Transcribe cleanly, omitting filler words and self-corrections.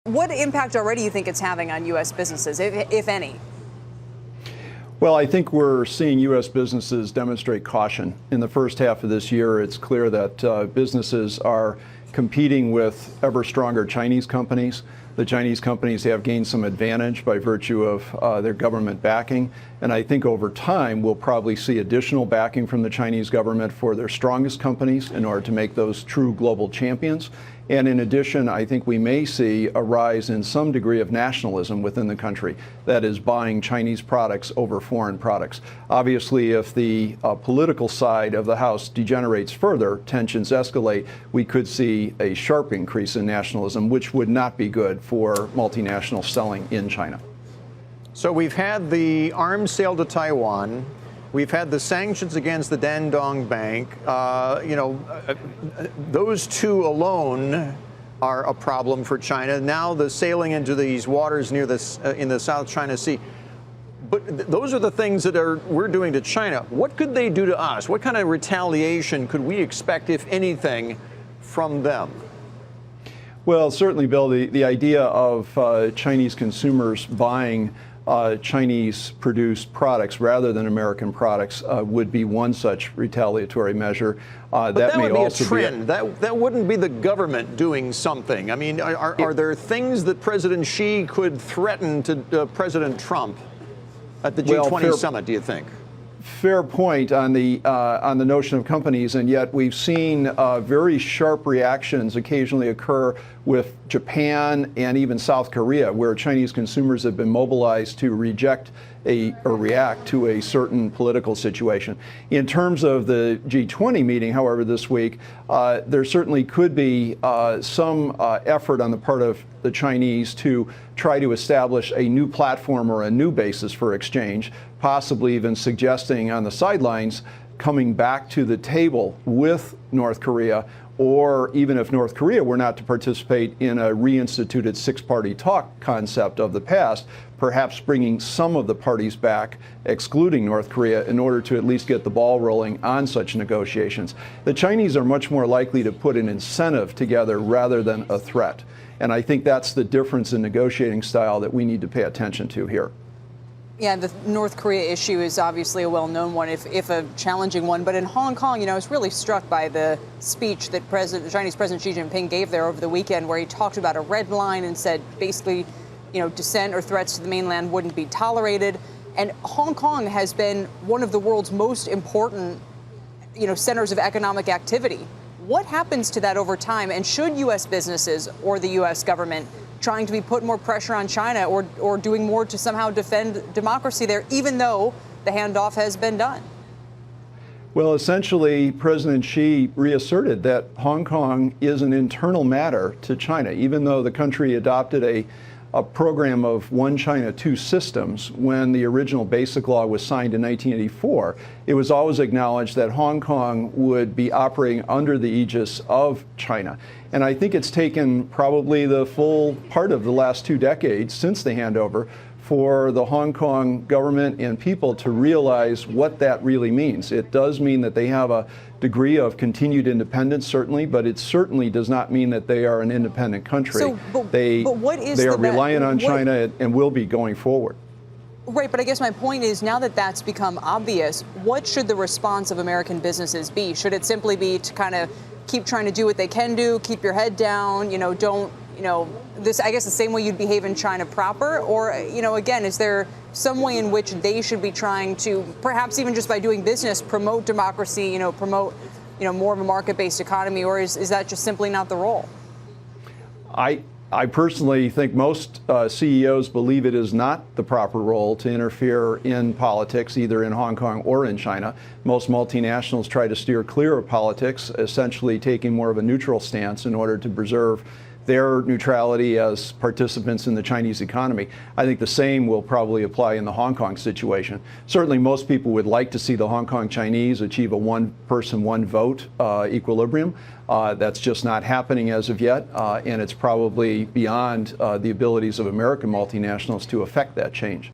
What impact already do you think it's having on U.S. businesses, if any? Well, I think we're seeing U.S. businesses demonstrate caution. In the first half of this year, it's clear that businesses are competing with ever stronger Chinese companies. The Chinese companies have gained some advantage by virtue of their government backing. And I think over time, we'll probably see additional backing from the Chinese government for their strongest companies in order to make those true global champions. And in addition, I think we may see a rise in some degree of nationalism within the country, that is, buying Chinese products over foreign products. Obviously, if the political side of the House degenerates further, tensions escalate, we could see a sharp increase in nationalism, which would not be good for multinational selling in China. So we've had the arms sale to Taiwan. We've had the sanctions against the Dandong Bank. Those two alone are a problem for China. Now the sailing into these waters near this in the South China Sea. But those are the things that we're doing to China. What could they do to us? What kind of retaliation could we expect, if anything, from them? Well, certainly, Bill, the idea of Chinese consumers buying Chinese-produced products rather than American products would be one such retaliatory measure. But that may would be a trend. That wouldn't be the government doing something. I mean, are there things that President Xi could threaten to President Trump at the G20 summit, do you think? Fair point on the notion of companies, and yet we've seen very sharp reactions occasionally occur with Japan and even South Korea, where Chinese consumers have been mobilized to reject or react to a certain political situation. In terms of the G20 meeting, however, this week, there certainly could be some effort on the part of the Chinese to try to establish a new platform or a new basis for exchange, possibly even suggesting on the sidelines coming back to the table with North Korea, or even if North Korea were not to participate in a reinstituted six-party talk concept of the past, perhaps bringing some of the parties back, excluding North Korea, in order to at least get the ball rolling on such negotiations. The Chinese are much more likely to put an incentive together rather than a threat. And I think that's the difference in negotiating style that we need to pay attention to here. Yeah, the North Korea issue is obviously a well-known one, if a challenging one. But in Hong Kong, I was really struck by the speech that Chinese President Xi Jinping gave there over the weekend, where he talked about a red line and said basically, dissent or threats to the mainland wouldn't be tolerated. And Hong Kong has been one of the world's most important, centers of economic activity. What happens to that over time? And should U.S. businesses or the U.S. government trying to be put more pressure on China or doing more to somehow defend democracy there, even though the handoff has been done? Well, essentially, President Xi reasserted that Hong Kong is an internal matter to China, even though the country adopted a program of one China, two systems. When the original Basic Law was signed in 1984, it was always acknowledged that Hong Kong would be operating under the aegis of China. And I think it's taken probably the full part of the last 2 decades since the handover for the Hong Kong government and people to realize what that really means. It does mean that they have a degree of continued independence, certainly, but it certainly does not mean that they are an independent country. So, they are reliant on China and will be going forward. Right, but I guess my point is, now that that's become obvious, what should the response of American businesses be? Should it simply be to kind of keep trying to do what they can do, keep your head down, don't, this, I guess, the same way you'd behave in China proper? Or, again, is there some way in which they should be trying to, perhaps even just by doing business, promote democracy, promote, more of a market-based economy? Or is that just simply not the role? I personally think most CEOs believe it is not the proper role to interfere in politics, either in Hong Kong or in China. Most multinationals try to steer clear of politics, essentially taking more of a neutral stance in order to preserve their neutrality as participants in the Chinese economy. I think the same will probably apply in the Hong Kong situation. Certainly most people would like to see the Hong Kong Chinese achieve a one-person, one-vote equilibrium. That's just not happening as of yet, and it's probably beyond the abilities of American multinationals to affect that change.